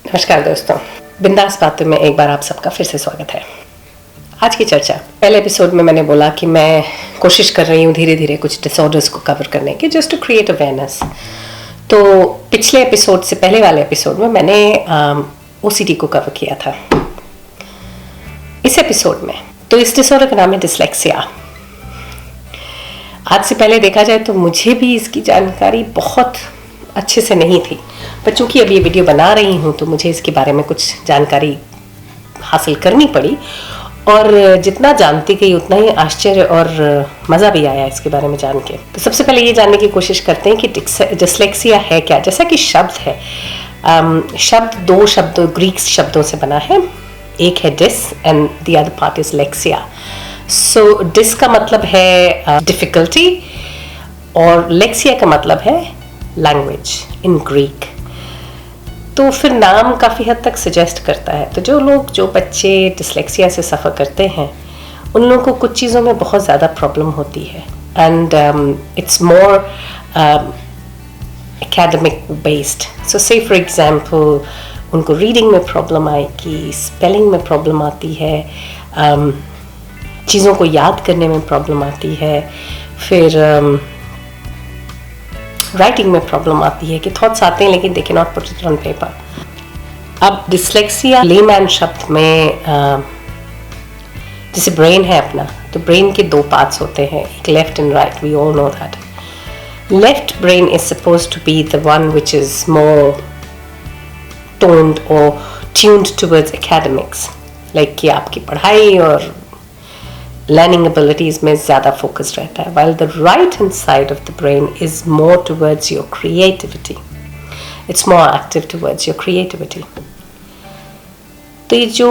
नमस्कार दोस्तों, बिंदास बातों में एक बार आप सबका फिर से स्वागत है। आज की चर्चा, पहले एपिसोड में मैंने बोला कि मैं कोशिश कर रही हूँ धीरे धीरे कुछ डिसऑर्डर्स को कवर करने की, जस्ट टू क्रिएट अवेयरनेस। तो पिछले एपिसोड से पहले वाले एपिसोड में मैंने OCD को कवर किया था। इस एपिसोड में तो इस डिसऑर्डर का नाम है डिसलेक्सिया। आज से पहले देखा जाए तो मुझे भी इसकी जानकारी बहुत अच्छे से नहीं थी, पर चूंकि अब ये वीडियो बना रही हूँ तो मुझे इसके बारे में कुछ जानकारी हासिल करनी पड़ी, और जितना जानती गई उतना ही आश्चर्य और मज़ा भी आया इसके बारे में जान के। तो सबसे पहले ये जानने की कोशिश करते हैं कि डिसलेक्सिया है क्या। जैसा कि शब्द है, दो शब्द ग्रीक शब्दों से बना है, एक है dis and the other part is lexia. So dis का मतलब है डिफिकल्टी और लेक्सिया का मतलब है लैंग्वेज इन ग्रीक। तो फिर नाम काफ़ी हद तक सजेस्ट करता है। तो जो बच्चे डिसलेक्सिया से सफ़र करते हैं उन लोगों को कुछ चीज़ों में बहुत ज़्यादा प्रॉब्लम होती है, and it's more academic based. So say for example उनको रीडिंग में प्रॉब्लम आएगी, स्पेलिंग में प्रॉब्लम आती है, चीज़ों को याद करने में प्रॉब्लम आती है, फिर राइटिंग में प्रॉब्लम आती है कि थॉट्स आते हैं लेकिन they can not put it on paper. अब डिसलेक्सिया लेमैन शब्द में जैसे ब्रेन है अपना, तो ब्रेन के दो पार्ट्स होते हैं, एक left and right, we all know that. Left brain is supposed to be the one which is more toned और ट्यून्ड टुवर्ड्स एकेडमिक्स, लाइक कि आपकी पढ़ाई और learning abilities में ज़्यादा focused रहता है, while the right hand side of the brain is more towards your creativity. It's more active towards your creativity. तो ये जो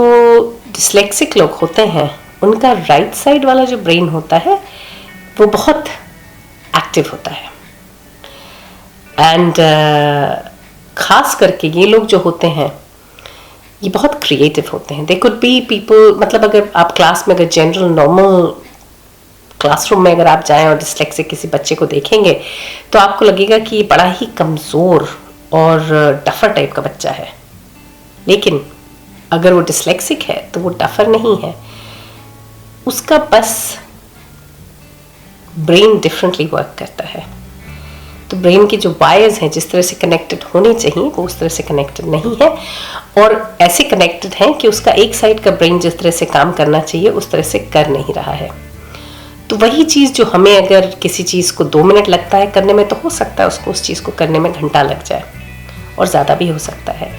dyslexic लोग होते हैं उनका right side वाला जो brain होता है वो बहुत active होता है, and खास करके ये लोग जो होते हैं ये बहुत क्रिएटिव होते हैं। दे कुड बी पीपल, मतलब अगर आप क्लास में, अगर जनरल नॉर्मल क्लासरूम में अगर आप जाएं और डिसलेक्सिक किसी बच्चे को देखेंगे तो आपको लगेगा कि ये बड़ा ही कमज़ोर और डफर टाइप का बच्चा है, लेकिन अगर वो डिसलेक्सिक है तो वो डफर नहीं है, उसका बस ब्रेन डिफरेंटली वर्क करता है। तो ब्रेन के जो वायर्स हैं जिस तरह से कनेक्टेड होने चाहिए वो उस तरह से कनेक्टेड नहीं है, और ऐसे कनेक्टेड हैं कि उसका एक साइड का ब्रेन जिस तरह से काम करना चाहिए उस तरह से कर नहीं रहा है। तो वही चीज़ जो हमें अगर किसी चीज़ को 2 मिनट लगता है करने में, तो हो सकता है उसको उस चीज़ को करने में घंटा लग जाए, और ज़्यादा भी हो सकता है।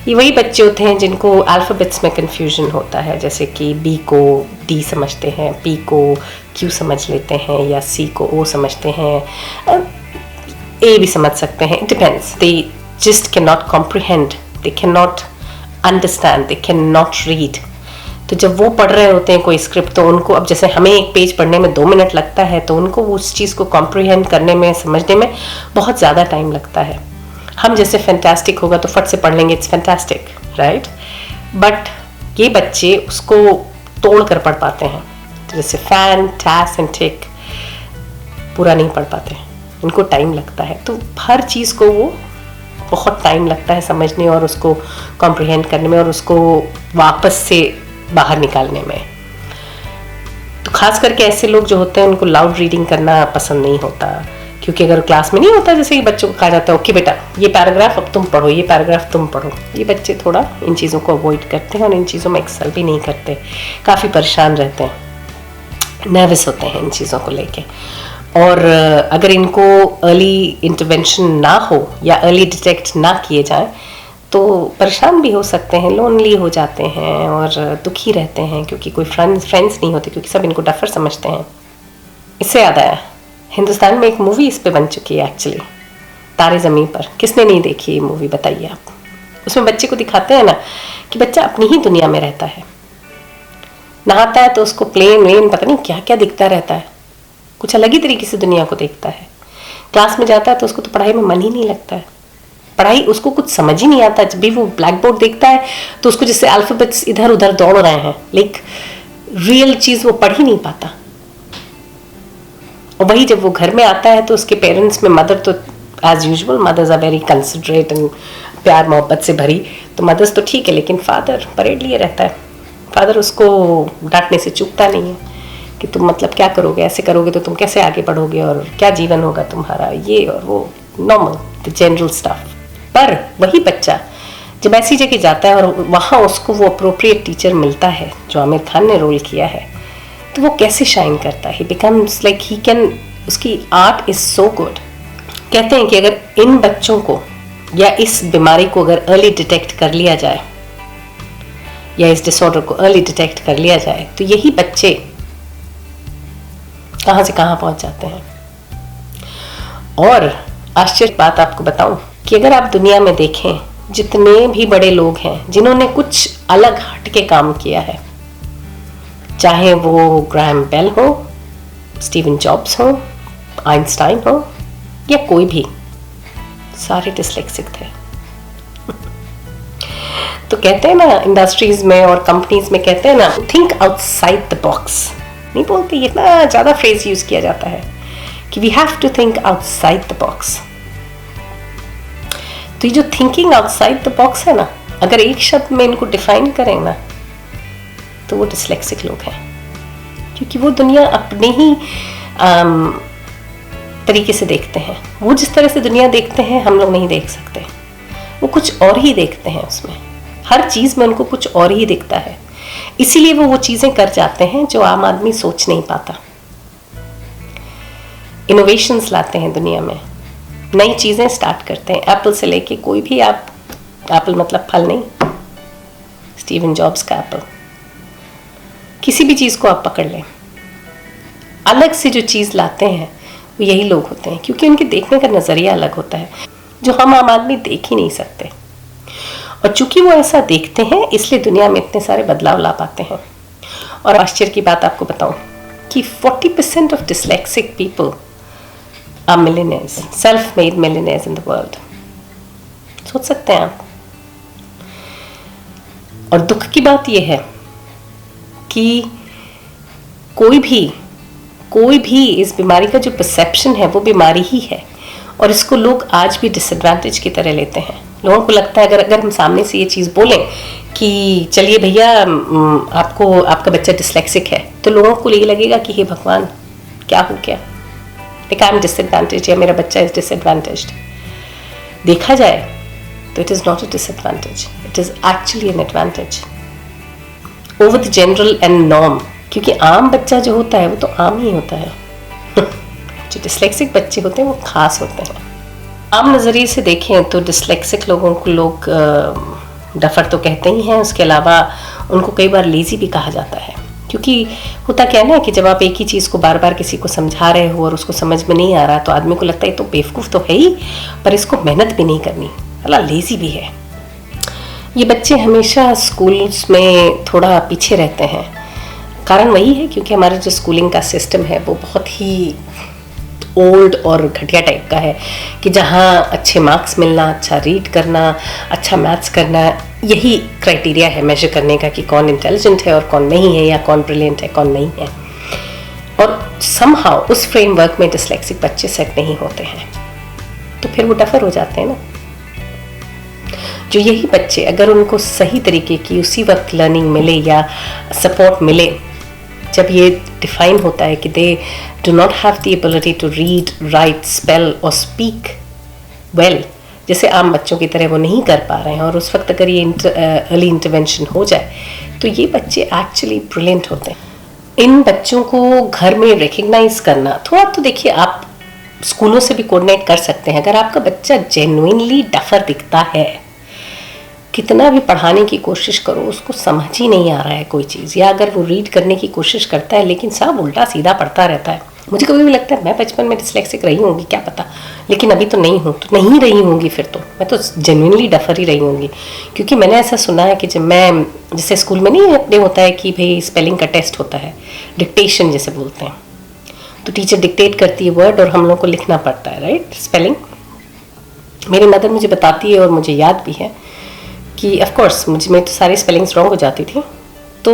ये वही बच्चे होते हैं जिनको अल्फ़ाबेट्स में कन्फ्यूजन होता है, जैसे कि B को D समझते हैं, P को Q समझ लेते हैं, या C को O समझते हैं, A भी समझ सकते हैं, it depends. They just can not comprehend, they can not understand, they can not read. तो जब वो पढ़ रहे होते हैं कोई स्क्रिप्ट, तो उनको, अब जैसे हमें एक पेज पढ़ने में 2 मिनट लगता है, तो उनको उस चीज़ को कॉम्प्रिहेंड करने में, समझने में बहुत ज़्यादा टाइम लगता है। हम जैसे फैंटास्टिक होगा तो फट से पढ़ लेंगे, इट्स फैंटास्टिक, राइट, बट ये बच्चे उसको तोड़ कर पढ़ पाते हैं। तो जैसे फैन, टैस एंड टिक पूरा नहीं पढ़ पाते, इनको टाइम लगता है। तो हर चीज़ को वो बहुत टाइम लगता है समझने और उसको कॉम्प्रिहेंड करने में और उसको वापस से बाहर निकालने में। तो खास करके ऐसे लोग जो होते हैं उनको लाउड रीडिंग करना पसंद नहीं होता, क्योंकि अगर क्लास में नहीं होता, जैसे कि बच्चों को कहा जाता है ओके बेटा ये पैराग्राफ अब तुम पढ़ो, ये पैराग्राफ तुम पढ़ो, ये बच्चे थोड़ा इन चीज़ों को अवॉइड करते हैं और इन चीज़ों में एक्सेल भी नहीं करते, काफ़ी परेशान रहते हैं, नर्वस होते हैं इन चीज़ों को लेके। और अगर इनको अर्ली इंटरवेंशन ना हो या अर्ली डिटेक्ट ना किए जाएं तो परेशान भी हो सकते हैं, लोनली हो जाते हैं और दुखी रहते हैं, क्योंकि कोई फ्रेंड्स नहीं होते, क्योंकि सब इनको डफर समझते हैं। इससे याद आया, हिंदुस्तान में एक मूवी इस पे बन चुकी है एक्चुअली, तारे ज़मीन पर। किसने नहीं देखी ये मूवी बताइए आप। उसमें बच्चे को दिखाते हैं ना कि बच्चा अपनी ही दुनिया में रहता है, नहाता है तो उसको प्लेन वेन पता नहीं क्या क्या दिखता रहता है, कुछ अलग ही तरीके से दुनिया को देखता है। क्लास में जाता है तो उसको तो पढ़ाई में मन ही नहीं लगता है, पढ़ाई उसको कुछ समझ ही नहीं आता। जब भी वो ब्लैक बोर्ड देखता है तो उसको जैसे अल्फ़ाबेट्स इधर उधर दौड़ रहे हैं, लेकिन रियल चीज़ वो पढ़ ही नहीं पाता। और वही जब वो घर में आता है तो उसके पेरेंट्स में मदर तो as usual mothers are very considerate and प्यार मोहब्बत से भरी, तो मदर्स तो ठीक है, लेकिन फादर परेड लिए रहता है। फादर उसको डांटने से चूकता नहीं है कि तुम मतलब क्या करोगे, ऐसे करोगे तो तुम कैसे आगे बढ़ोगे और क्या जीवन होगा तुम्हारा, ये और वो, नॉर्मल द जनरल स्टफ। पर वही बच्चा जब ऐसी जगह जाता है और वहाँ उसको वो अप्रोप्रिएट टीचर मिलता है जो आमिर खान ने रोल किया है, तो वो कैसे शाइन करता है, ही बिकम्स लाइक ही कैन, उसकी आर्ट इज सो गुड। कहते हैं कि अगर इन बच्चों को या इस बीमारी को अगर अर्ली डिटेक्ट कर लिया जाए, या इस डिसऑर्डर को अर्ली डिटेक्ट कर लिया जाए, तो यही बच्चे कहाँ से कहाँ पहुंच जाते हैं। और आश्चर्य बात आपको बताऊं कि अगर आप दुनिया में देखें, जितने भी बड़े लोग हैं जिन्होंने कुछ अलग हट के काम किया है, चाहे वो ग्राहम बेल हो, स्टीवन जॉब्स हो, आइंस्टाइन हो, या कोई भी, सारे डिस्लेक्सिक थे। तो कहते हैं ना इंडस्ट्रीज में और कंपनीज में, कहते हैं ना थिंक आउटसाइड द बॉक्स, नहीं बोलते, ये इतना ज़्यादा फ्रेज यूज किया जाता है कि we have to think outside the box. तो ये जो थिंकिंग आउटसाइड द बॉक्स है ना, अगर एक शब्द में इनको डिफाइन करें ना, तो वो डिस्लेक्सिक लोग हैं, क्योंकि वो दुनिया अपने ही तरीके से देखते हैं। वो जिस तरह से दुनिया देखते हैं हम लोग नहीं देख सकते, वो कुछ और ही देखते हैं, उसमें हर चीज़ में उनको कुछ और ही दिखता है, इसीलिए वो चीज़ें कर जाते हैं जो आम आदमी सोच नहीं पाता। इनोवेशंस लाते हैं दुनिया में, नई चीज़ें स्टार्ट करते हैं, एप्पल से लेके कोई भी, आप एप्पल मतलब फल नहीं, स्टीवन जॉब्स का एप्पल, किसी भी चीज़ को आप पकड़ लें, अलग से जो चीज़ लाते हैं वो यही लोग होते हैं, क्योंकि उनके देखने का नज़रिया अलग होता है जो हम आम आदमी देख ही नहीं सकते। और चूंकि वो ऐसा देखते हैं, इसलिए दुनिया में इतने सारे बदलाव ला पाते हैं। और आश्चर्य की बात आपको बताऊं कि 40% of dyslexic people are millionaires, self made millionaires in the world. सोच सकते हैं आप। और दुख की बात यह है कि कोई भी इस बीमारी का जो परसेप्शन है वो बीमारी ही है, और इसको लोग आज भी डिसएडवांटेज की तरह लेते हैं। लोगों को लगता है अगर हम सामने से ये चीज़ बोलें कि चलिए भैया आपका बच्चा डिस्लेक्सिक है, तो लोगों को ये लगेगा कि हे भगवान क्या हो गया, लाइक आई एम डिसएडवांटेज या मेरा बच्चा इज डिसएडवांटेज्ड। देखा जाए तो it is not a disadvantage, it is actually an advantage over the general and norm, क्योंकि आम बच्चा जो होता है वो तो आम ही होता है। जो डिस्लेक्सिक बच्चे होते हैं वो खास होते हैं। आम नज़रिए से देखें तो डिस्लेक्सिक लोगों को लोग डफर तो कहते ही हैं, उसके अलावा उनको कई बार लेज़ी भी कहा जाता है, क्योंकि होता क्या है ना कि जब आप एक ही चीज़ को बार बार किसी को समझा रहे हो और उसको समझ में नहीं आ रहा, तो आदमी को लगता है ये तो बेवकूफ़ तो है ही, पर इसको मेहनत भी नहीं करनी, अल्लाह लेज़ी भी है। ये बच्चे हमेशा स्कूल्स में थोड़ा पीछे रहते हैं। कारण वही है क्योंकि हमारा जो स्कूलिंग का सिस्टम है वो बहुत ही ओल्ड और घटिया टाइप का है, कि जहाँ अच्छे मार्क्स मिलना, अच्छा रीड करना, अच्छा मैथ्स करना, यही क्राइटेरिया है मेजर करने का कि कौन इंटेलिजेंट है और कौन नहीं है, या कौन ब्रिलियंट है कौन नहीं है। और समहाउ उस फ्रेमवर्क में डिस्लेक्सिक बच्चे सेट नहीं होते हैं, तो फिर वो डफर हो जाते हैं ना। जो यही बच्चे अगर उनको सही तरीके की उसी वक्त लर्निंग मिले या सपोर्ट मिले, जब ये डिफाइन होता है कि they do not have the ability to read, write, spell और स्पीक वेल, जैसे आम बच्चों की तरह वो नहीं कर पा रहे हैं, और उस वक्त अगर ये अर्ली इंटरवेंशन हो जाए तो ये बच्चे एक्चुअली ब्रिलियंट होते हैं। इन बच्चों को घर में रिकग्नाइज करना, थोड़ा तो देखिए आप स्कूलों से भी कोऑर्डिनेट कर सकते हैं। अगर आपका बच्चा जेन्युइनली डफर दिखता है, कितना भी पढ़ाने की कोशिश करो उसको समझ ही नहीं आ रहा है कोई चीज़, या अगर वो रीड करने की कोशिश करता है लेकिन सब उल्टा सीधा पढ़ता रहता है, मुझे कभी भी लगता है मैं बचपन में डिस्लेक्सिक रही होंगी क्या पता, लेकिन अभी तो नहीं हूँ, तो नहीं रही होंगी, फिर तो मैं तो जेन्युइनली डफर ही रही होंगी। क्योंकि मैंने ऐसा सुना है कि जब मैं, जैसे स्कूल में नहीं अपने होता है कि भाई स्पेलिंग का टेस्ट होता है, डिक्टेशन जैसे बोलते हैं, तो टीचर डिक्टेट करती है वर्ड और हम लोग को लिखना पड़ता है, राइट, स्पेलिंग। मेरी मदर मुझे बताती है और मुझे याद भी है कि ऑफ कोर्स मुझे तो सारी स्पेलिंग्स रॉन्ग हो जाती थी, तो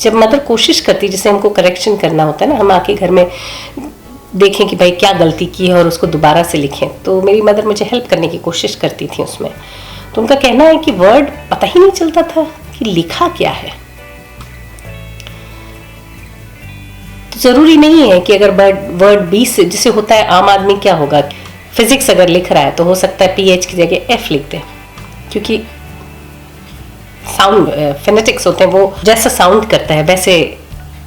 जब मदर कोशिश करती, जैसे हमको करेक्शन करना होता है ना, हम आके घर में देखें कि भाई क्या गलती की है और उसको दोबारा से लिखें। तो मेरी मदर मुझे हेल्प करने की कोशिश करती थी उसमें। तो उनका कहना है कि वर्ड पता ही नहीं चलता था कि लिखा क्या है। तो जरूरी नहीं है कि अगर वर्ड 20 से जैसे होता है, आम आदमी क्या होगा, फिजिक्स अगर लिख रहा है तो हो सकता है PH की जगह F लिख दे, क्योंकि साउंड फिनेटिक्स होते हैं, वो जैसा साउंड करता है वैसे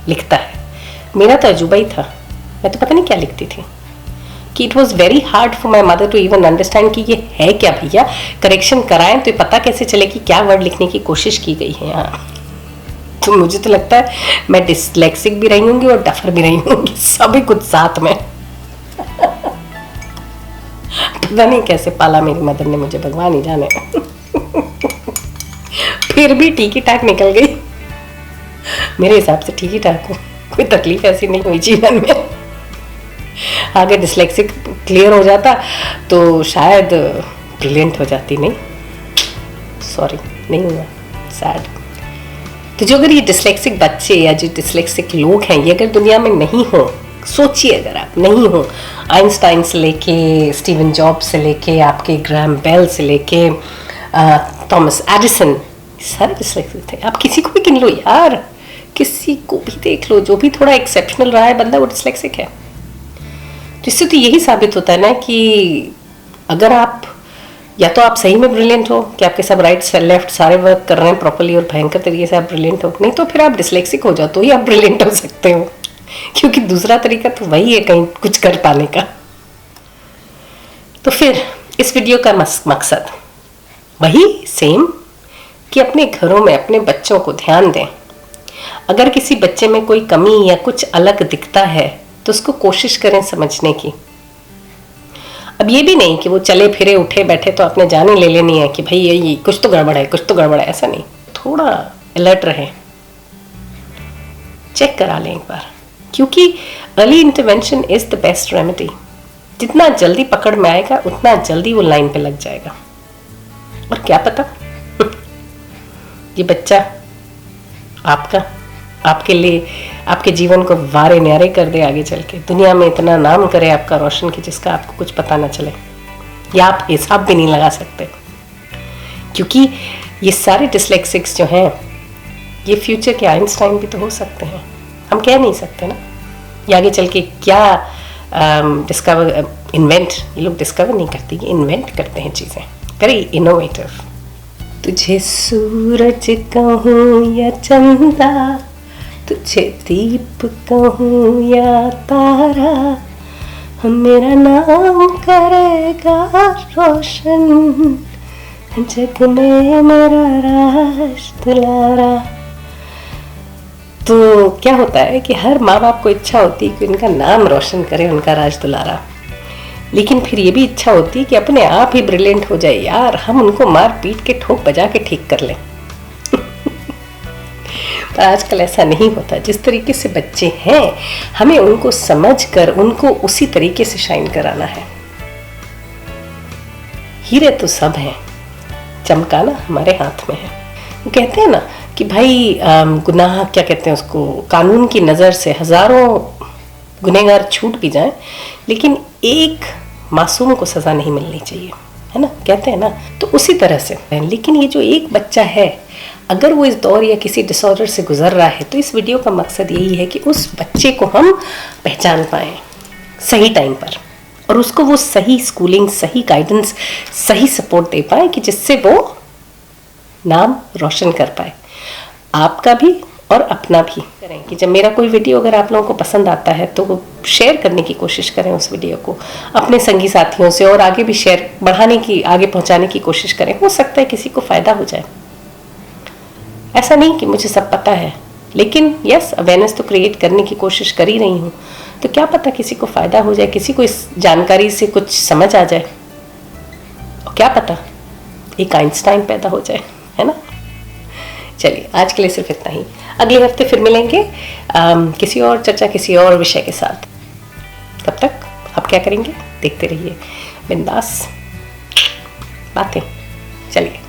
लिखता है। मेरा तो अजूबा ही था, मैं तो पता नहीं क्या लिखती थी कि it was very hard for my mother to even understand कि ये है क्या भैया, करेक्शन कराएं तो ये पता कैसे चले कि क्या वर्ड लिखने की कोशिश की गई है यहाँ। तो मुझे तो लगता है मैं डिसलेक्सिक भी रही होंगी और डफर भी रही होंगी, सभी कुछ साथ में। पता नहीं कैसे पाला मेरी मदर ने मुझे, भगवान ही जाने। फिर भी ठीक ही ठाक निकल गई मेरे हिसाब से, ठीक ही ठाक हूँ, कोई तकलीफ ऐसी नहीं हुई जीवन में। अगर डिसलेक्सिक क्लियर हो जाता तो शायद ब्रिलियंट हो जाती। नहीं, सॉरी, नहीं हुआ, सैड। तो जो अगर ये डिसलेक्सिक बच्चे या जो डिसलेक्सिक लोग हैं, ये अगर दुनिया में नहीं हो, सोचिए अगर आप नहीं हो, आइंस्टाइन से लेके स्टीवन जॉब से लेके आपके ग्राहम बेल से लेके थॉमस एडिसन, सारे डिसलेक्सिक थे। आप किसी को भी गिन लो यार, किसी को भी देख लो, जो भी थोड़ा एक्सेप्शनल रहा है बंदा, वो डिसलेक्सिक है। तो इससे तो यही साबित होता है ना कि अगर आप, या तो आप सही में ब्रिलियंट हो कि आपके सब राइट लेफ्ट सारे वर्क कर रहे हैं प्रॉपर्ली और भयंकर तरीके से आप ब्रिलियंट हो, नहीं तो फिर आप डिसलेक्सिक हो जाओ तो ही आप ब्रिलियंट हो सकते हो, क्योंकि दूसरा तरीका तो वही है कहीं कुछ कर पाने का। तो फिर इस वीडियो का मकसद वही सेम कि अपने घरों में अपने बच्चों को ध्यान दें। अगर किसी बच्चे में कोई कमी या कुछ अलग दिखता है तो उसको कोशिश करें समझने की। अब ये भी नहीं कि वो चले फिरे उठे बैठे तो आपने जाने ले लेनी है कि भाई ये कुछ तो गड़बड़ है, कुछ तो गड़बड़ है, ऐसा नहीं। थोड़ा अलर्ट रहे, चेक करा लें एक बार, क्योंकि early intervention is the best remedy. जितना जल्दी पकड़ में आएगा उतना जल्दी वो लाइन पे लग जाएगा। और क्या पता ये बच्चा आपका, आपके लिए, आपके जीवन को वारे न्यारे कर दे, आगे चल के दुनिया में इतना नाम करे आपका रोशन कि जिसका आपको कुछ पता ना चले, या आप हिसाब भी नहीं लगा सकते। क्योंकि ये सारे डिसलेक्सिक्स जो हैं, ये फ्यूचर के आइंस्टाइन भी तो हो सकते हैं, हम कह नहीं सकते ना। ये आगे चल के क्या डिस्कवर, इन्वेंट, ये लोग डिस्कवर नहीं करते, ये इन्वेंट करते हैं चीज़ें, वेरी इनोवेटिव। तुझे सूरज कहूँ या चंदा, तुझे दीप कहूँ या तारा, मेरा नाम करेगा रोशन, जग में मेरा राज दुलारा। तो क्या होता है कि हर माँ बाप को इच्छा होती है कि उनका नाम रोशन करे, उनका राज दुलारा, लेकिन फिर ये भी इच्छा होती है कि अपने आप ही ब्रिलियंट हो जाए यार, हम उनको मार पीट के ठोक बजा के ठीक कर लें। पर आजकल ऐसा नहीं होता। जिस तरीके से बच्चे हैं, हमें उनको समझकर उनको उसी तरीके से शाइन कराना है। हीरे तो सब हैं, चमकाना हमारे हाथ में है। वो कहते हैं ना कि भाई गुनाह, क्या कहते हैं उसको, कानून की नज़र से हजारों गुनहगार छूट भी जाएं, लेकिन एक मासूम को सज़ा नहीं मिलनी चाहिए, है ना, कहते हैं ना। तो उसी तरह से, लेकिन ये जो एक बच्चा है, अगर वो इस दौर या किसी डिसऑर्डर से गुजर रहा है, तो इस वीडियो का मकसद यही है कि उस बच्चे को हम पहचान पाएँ सही टाइम पर, और उसको वो सही स्कूलिंग, सही गाइडेंस, सही सपोर्ट दे पाए कि जिससे वो नाम रोशन कर पाए, आपका भी और अपना भी। करें कि जब मेरा कोई वीडियो अगर आप लोगों को पसंद आता है तो वो शेयर करने की कोशिश करें उस वीडियो को अपने संगी साथियों से, और आगे भी शेयर बढ़ाने की, आगे पहुंचाने की कोशिश करें। हो सकता है किसी को फ़ायदा हो जाए। ऐसा नहीं कि मुझे सब पता है, लेकिन यस, अवेयरनेस तो क्रिएट करने की कोशिश कर ही रही हूँ। तो क्या पता किसी को फ़ायदा हो जाए, किसी को इस जानकारी से कुछ समझ आ जाए, और क्या पता एक आइंस्टाइन पैदा हो जाए, है ना। चलिए, आज के लिए सिर्फ इतना ही। अगले हफ्ते फिर मिलेंगे किसी और चर्चा, किसी और विषय के साथ। तब तक आप क्या करेंगे, देखते रहिए बिंदास बातें। चलिए।